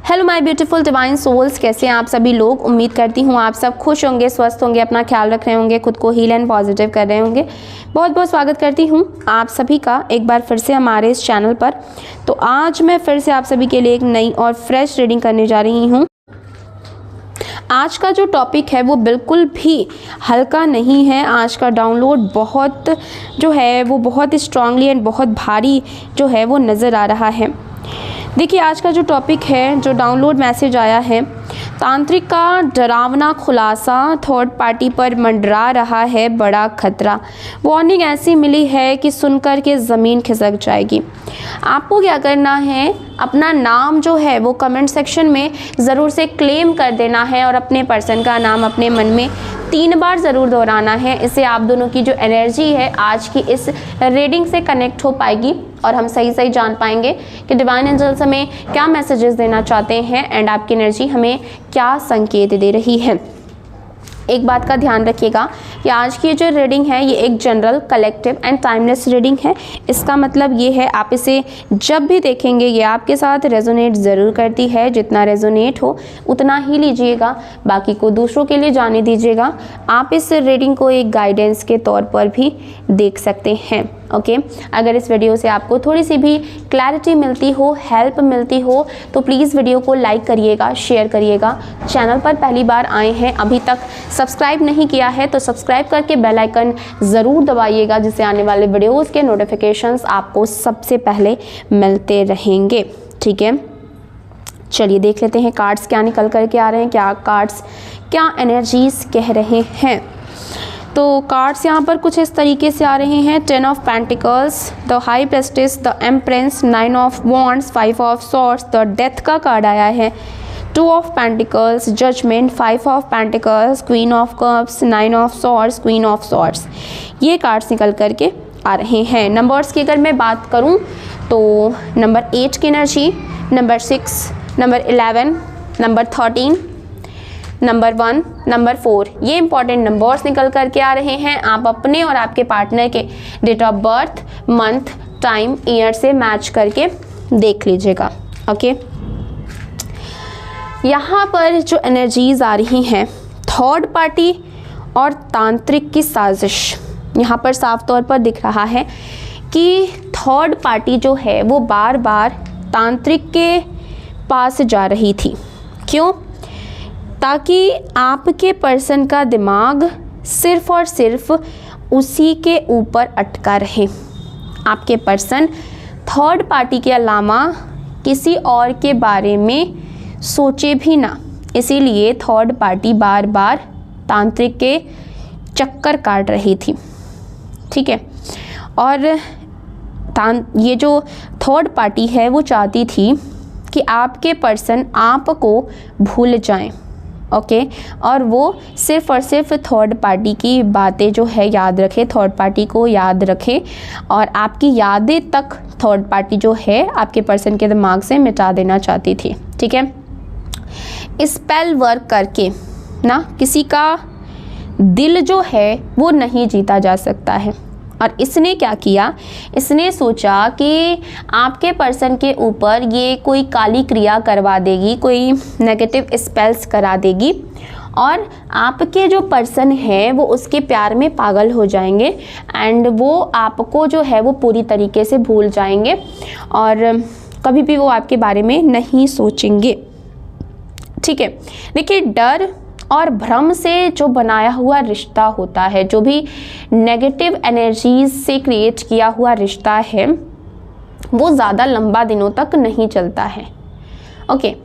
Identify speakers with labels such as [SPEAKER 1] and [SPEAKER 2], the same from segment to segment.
[SPEAKER 1] Hello my beautiful divine souls, कैसे हैं आप सभी लोग। उम्मीद करती हूँ आप सब खुश होंगे, स्वस्थ होंगे, अपना ख्याल रख रहे होंगे, खुद को हील एंड पॉजिटिव कर रहे होंगे। बहुत बहुत स्वागत करती हूँ आप सभी का एक बार फिर से हमारे इस चैनल पर। तो आज मैं फिर से आप सभी के लिए एक नई और फ्रेश रीडिंग करने जा रही हूँ। आज का जो टॉपिक है वो बिल्कुल भी हल्का नहीं है। आज का डाउनलोड बहुत जो है वो बहुत स्ट्रांगली एंड बहुत भारी जो है वो नज़र आ रहा है। देखिए, आज का जो टॉपिक है, जो डाउनलोड मैसेज आया है, तांत्रिक का डरावना खुलासा, थर्ड पार्टी पर मंडरा रहा है बड़ा खतरा। वार्निंग ऐसी मिली है कि सुनकर के ज़मीन खिसक जाएगी। आपको क्या करना है, अपना नाम जो है वो कमेंट सेक्शन में ज़रूर से क्लेम कर देना है और अपने पर्सन का नाम अपने मन में 3 बार ज़रूर दोहराना है। इससे आप दोनों की जो एनर्जी है आज की इस रीडिंग से कनेक्ट हो पाएगी और हम सही जान पाएंगे कि डिवाइन एंजल्स हमें क्या मैसेजेस देना चाहते हैं एंड आपकी एनर्जी हमें क्या संकेत दे रही है। एक बात का ध्यान रखिएगा कि आज की जो रीडिंग है ये एक general, collective and timeless reading है। इसका मतलब ये है, आप इसे जब भी देखेंगे ये आपके साथ रेजोनेट ज़रूर करती है। जितना रेजोनेट हो उतना ही लीजिएगा, बाकी को दूसरों के लिए जाने दीजिएगा। आप इस रीडिंग को एक गाइडेंस के तौर पर भी देख सकते हैं। ओके, अगर इस वीडियो से आपको थोड़ी सी भी क्लैरिटी मिलती हो, हेल्प मिलती हो, तो प्लीज़ वीडियो को लाइक करिएगा, शेयर करिएगा। चैनल पर पहली बार आए हैं, अभी तक सब्सक्राइब नहीं किया है तो सब्सक्राइब करके बेल आइकन ज़रूर दबाइएगा, जिससे आने वाले वीडियोज़ के नोटिफिकेशंस आपको सबसे पहले मिलते रहेंगे। ठीक है, चलिए देख लेते हैं कार्ड्स क्या निकल करके आ रहे हैं, क्या कार्ड्स क्या एनर्जीज़ कह रहे हैं। तो कार्ड्स यहाँ पर कुछ इस तरीके से आ रहे हैं। 10 of pentacles, the high priestess, the empress, 9 of wands, 5 of swords, the death का कार्ड आया है, 2 of pentacles, judgement, 5 of pentacles, queen of cups, 9 of swords, queen of swords. ये कार्ड्स निकल करके आ रहे हैं। नंबर्स की अगर मैं बात करूँ तो नंबर 8 की energy, number 6, number 11, number 13, number 1, number 4, ये इंपॉर्टेंट नंबर्स निकल करके आ रहे हैं। आप अपने और आपके पार्टनर के date of birth, month, time, year से मैच करके देख लीजिएगा। ओके, यहाँ पर जो एनर्जीज आ रही हैं, थर्ड पार्टी और तांत्रिक की साजिश यहाँ पर साफ तौर पर दिख रहा है कि थर्ड पार्टी जो है वो बार बार तांत्रिक के पास जा रही थी। क्यों? ताकि आपके पर्सन का दिमाग सिर्फ और सिर्फ उसी के ऊपर अटका रहे। आपके पर्सन थर्ड पार्टी के अलावा किसी और के बारे में सोचे भी ना, इसीलिए थर्ड पार्टी बार बार तांत्रिक के चक्कर काट रही थी। ठीक है, और ये जो थर्ड पार्टी है वो चाहती थी कि आपके पर्सन आपको भूल जाएं। ओके, और वो सिर्फ और सिर्फ थर्ड पार्टी की बातें जो है याद रखे, थर्ड पार्टी को याद रखे और आपकी यादें तक थर्ड पार्टी जो है आपके पर्सन के दिमाग से मिटा देना चाहती थी। ठीक है, स्पेल वर्क करके ना किसी का दिल जो है वो नहीं जीता जा सकता है। और इसने क्या किया, इसने सोचा कि आपके पर्सन के ऊपर ये कोई काली क्रिया करवा देगी, कोई नेगेटिव स्पेल्स करा देगी और आपके जो पर्सन है वो उसके प्यार में पागल हो जाएंगे एंड वो आपको जो है वो पूरी तरीके से भूल जाएंगे और कभी भी वो आपके बारे में नहीं सोचेंगे। ठीक है, देखिए, डर और भ्रम से जो बनाया हुआ रिश्ता होता है, जो भी नेगेटिव एनर्जीज से क्रिएट किया हुआ रिश्ता है, वो ज़्यादा लंबा दिनों तक नहीं चलता है। ओके,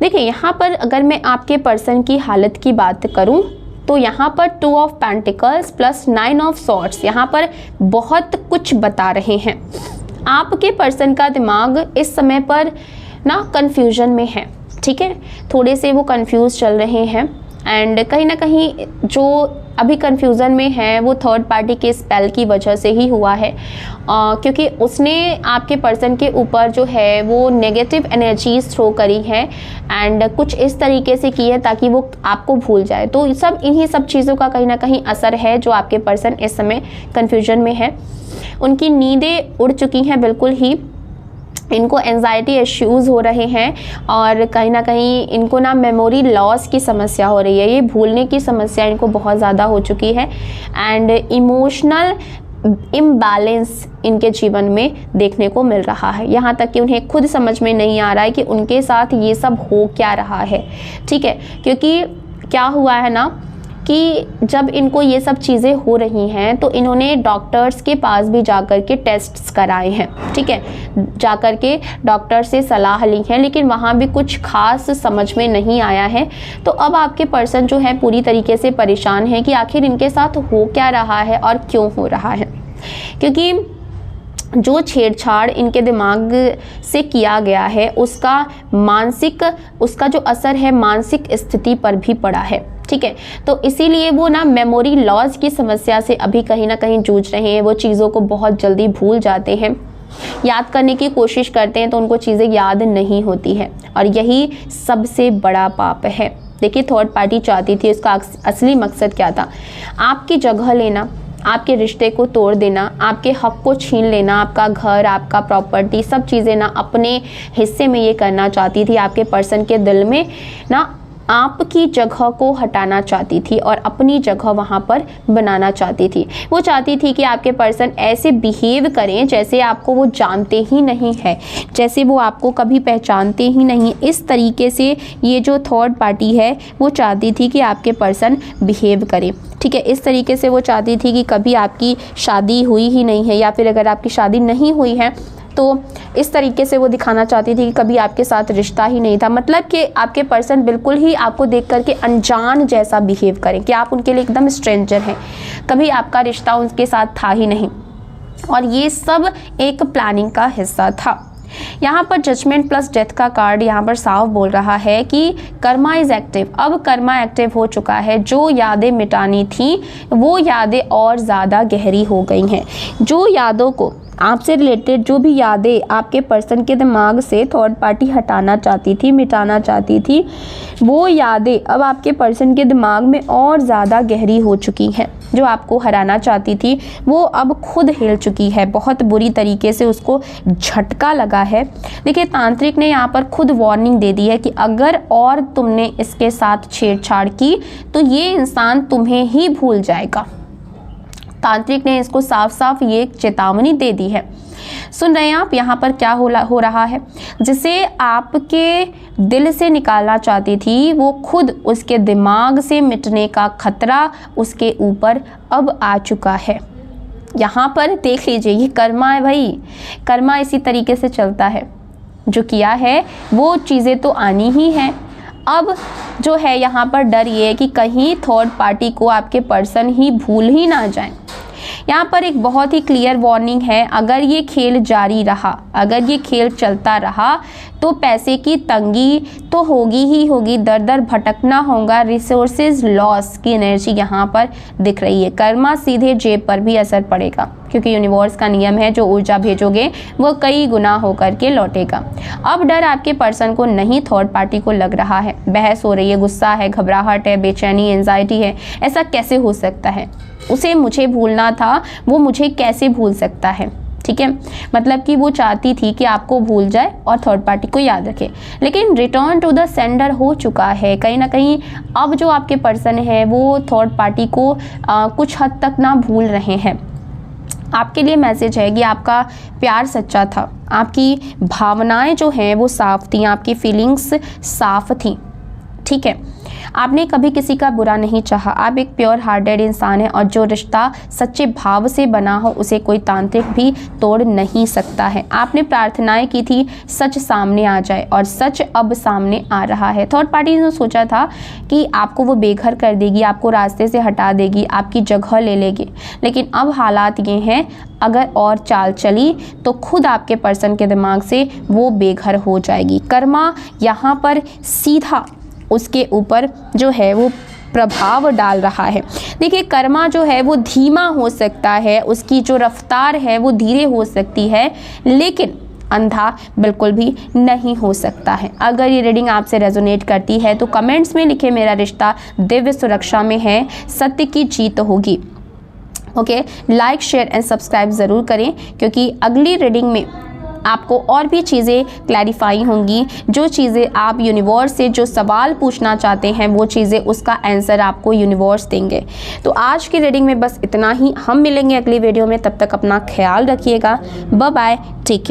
[SPEAKER 1] देखिए, यहाँ पर अगर मैं आपके पर्सन की हालत की बात करूँ तो यहाँ पर 2 of pentacles plus 9 of swords यहाँ पर बहुत कुछ बता रहे हैं। आपके पर्सन का दिमाग इस समय पर ना कन्फ्यूजन में है। ठीक है, थोड़े से वो कंफ्यूज चल रहे हैं एंड कहीं ना कहीं जो अभी कन्फ्यूज़न में है वो थर्ड पार्टी के स्पेल की वजह से ही हुआ है, क्योंकि उसने आपके पर्सन के ऊपर जो है वो नेगेटिव एनर्जीज थ्रो करी है एंड कुछ इस तरीके से की है ताकि वो आपको भूल जाए। तो इन्हीं सब चीज़ों का कहीं ना कहीं असर है जो आपके पर्सन इस समय कन्फ्यूजन में है। उनकी नींदें उड़ चुकी हैं बिल्कुल ही इनको एंजाइटी इश्यूज़ हो रहे हैं और कहीं ना कहीं इनको ना मेमोरी लॉस की समस्या हो रही है, ये भूलने की समस्या इनको बहुत ज़्यादा हो चुकी है एंड इमोशनल इम्बैलेंस इनके जीवन में देखने को मिल रहा है। यहाँ तक कि उन्हें खुद समझ में नहीं आ रहा है कि उनके साथ ये सब हो क्या रहा है। ठीक है, क्योंकि क्या हुआ है ना कि जब इनको ये सब चीज़ें हो रही हैं तो इन्होंने डॉक्टर्स के पास भी जाकर के टेस्ट्स कराए हैं। ठीक है, जाकर के डॉक्टर से सलाह ली है, लेकिन वहाँ भी कुछ खास समझ में नहीं आया है। तो अब आपके पर्सन जो है पूरी तरीके से परेशान है कि आखिर इनके साथ हो क्या रहा है और क्यों हो रहा है, क्योंकि जो छेड़छाड़ इनके दिमाग से किया गया है उसका जो असर है मानसिक स्थिति पर भी पड़ा है। ठीक है, तो इसीलिए वो ना मेमोरी लॉस की समस्या से अभी कहीं ना कहीं जूझ रहे हैं। वो चीज़ों को बहुत जल्दी भूल जाते हैं, याद करने की कोशिश करते हैं तो उनको चीज़ें याद नहीं होती हैं और यही सबसे बड़ा पाप है। देखिए, थर्ड पार्टी चाहती थी, उसका असली मकसद क्या था? आपकी जगह लेना, आपके रिश्ते को तोड़ देना, आपके हक को छीन लेना, आपका घर, आपका प्रॉपर्टी, सब चीज़ें ना अपने हिस्से में ये करना चाहती थी। आपके पर्सन के दिल में ना आपकी जगह को हटाना चाहती थी और अपनी जगह वहाँ पर बनाना चाहती थी। वो चाहती थी कि आपके पर्सन ऐसे बिहेव करें जैसे आपको वो जानते ही नहीं है, जैसे वो आपको कभी पहचानते ही नहीं। इस तरीके से ये जो थर्ड पार्टी है वो चाहती थी कि आपके पर्सन बिहेव करें। ठीक है, इस तरीके से वो चाहती थी कि कभी आपकी शादी हुई ही नहीं है, या फिर अगर आपकी शादी नहीं हुई है तो इस तरीके से वो दिखाना चाहती थी कि कभी आपके साथ रिश्ता ही नहीं था। मतलब कि आपके पर्सन बिल्कुल ही आपको देख करके अनजान जैसा बिहेव करें कि आप उनके लिए एकदम स्ट्रेंजर हैं, कभी आपका रिश्ता उनके साथ था ही नहीं। और ये सब एक प्लानिंग का हिस्सा था। यहाँ पर जजमेंट प्लस डेथ का कार्ड यहाँ पर साफ बोल रहा है कि कर्मा इज एक्टिव। अब कर्मा एक्टिव हो चुका है। जो यादें मिटानी थी वो यादें और ज़्यादा गहरी हो गई हैं। जो यादों को आपसे रिलेटेड जो भी यादें आपके पर्सन के दिमाग से थर्ड पार्टी हटाना चाहती थी, मिटाना चाहती थी, वो यादें अब आपके पर्सन के दिमाग में और ज़्यादा गहरी हो चुकी हैं। जो आपको हराना चाहती थी वो अब खुद हिल चुकी है, बहुत बुरी तरीके से उसको झटका लगा है। देखिए, तांत्रिक ने यहाँ पर खुद वार्निंग दे दी है कि अगर और तुमने इसके साथ छेड़छाड़ की तो ये इंसान तुम्हें ही भूल जाएगा। तांत्रिक ने इसको साफ साफ ये चेतावनी दे दी है। सुन रहे हैं आप? यहाँ पर क्या हो रहा है? जिसे आपके दिल से निकालना चाहती थी वो खुद उसके दिमाग से मिटने का खतरा उसके ऊपर अब आ चुका है। यहाँ पर देख लीजिए, ये कर्मा है भाई। कर्मा इसी तरीके से चलता है। जो किया है वो चीज़ें तो आनी ही हैं। अब जो है यहाँ पर डर ये है कि कहीं थर्ड पार्टी को आपके पर्सन ही भूल ही ना जाए। यहाँ पर एक बहुत ही क्लियर वार्निंग है, अगर ये खेल जारी रहा, अगर ये खेल चलता रहा तो पैसे की तंगी तो होगी ही होगी, दर दर भटकना होगा, रिसोर्सेज लॉस की एनर्जी यहाँ पर दिख रही है। कर्मा सीधे जेब पर भी असर पड़ेगा, क्योंकि यूनिवर्स का नियम है जो ऊर्जा भेजोगे वो कई गुना होकर के लौटेगा। अब डर आपके पर्सन को नहीं, थर्ड पार्टी को लग रहा है। बहस हो रही है, गुस्सा है, घबराहट है, बेचैनी, एंजाइटी है। ऐसा कैसे हो सकता है? उसे मुझे भूलना था, वो मुझे कैसे भूल सकता है? ठीक है, मतलब कि वो चाहती थी कि आपको भूल जाए और थर्ड पार्टी को याद रखे, लेकिन रिटर्न टू द सेंडर हो चुका है। कहीं ना कहीं अब जो आपके पर्सन है वो थर्ड पार्टी को कुछ हद तक ना भूल रहे हैं। आपके लिए मैसेज है कि आपका प्यार सच्चा था, आपकी भावनाएं जो हैं वो साफ थी, आपकी फीलिंग्स साफ थी। ठीक है, आपने कभी किसी का बुरा नहीं चाहा। आप एक प्योर हार्टेड इंसान हैं और जो रिश्ता सच्चे भाव से बना हो उसे कोई तांत्रिक भी तोड़ नहीं सकता है। आपने प्रार्थनाएं की थी सच सामने आ जाए और सच अब सामने आ रहा है। थर्ड पार्टी ने सोचा था कि आपको वो बेघर कर देगी, आपको रास्ते से हटा देगी, आपकी जगह ले लेगी, लेकिन अब हालात ये हैं, अगर और चाल चली तो खुद आपके पर्सन के दिमाग से वो बेघर हो जाएगी। कर्मा यहाँ पर सीधा उसके ऊपर जो है वो प्रभाव डाल रहा है। देखिए, कर्मा जो है वो धीमा हो सकता है, उसकी जो रफ्तार है वो धीरे हो सकती है, लेकिन अंधा बिल्कुल भी नहीं हो सकता है। अगर ये रीडिंग आपसे रेजोनेट करती है तो कमेंट्स में लिखे मेरा रिश्ता दिव्य सुरक्षा में है, सत्य की जीत होगी। Okay, like share and subscribe ज़रूर करें, क्योंकि अगली रीडिंग में आपको और भी चीज़ें क्लैरिफाई होंगी। जो चीज़ें आप यूनिवर्स से जो सवाल पूछना चाहते हैं वो चीज़ें उसका आंसर आपको यूनिवर्स देंगे। तो आज की रीडिंग में बस इतना ही। हम मिलेंगे अगली वीडियो में, तब तक अपना ख्याल रखिएगा। Bye bye, take care.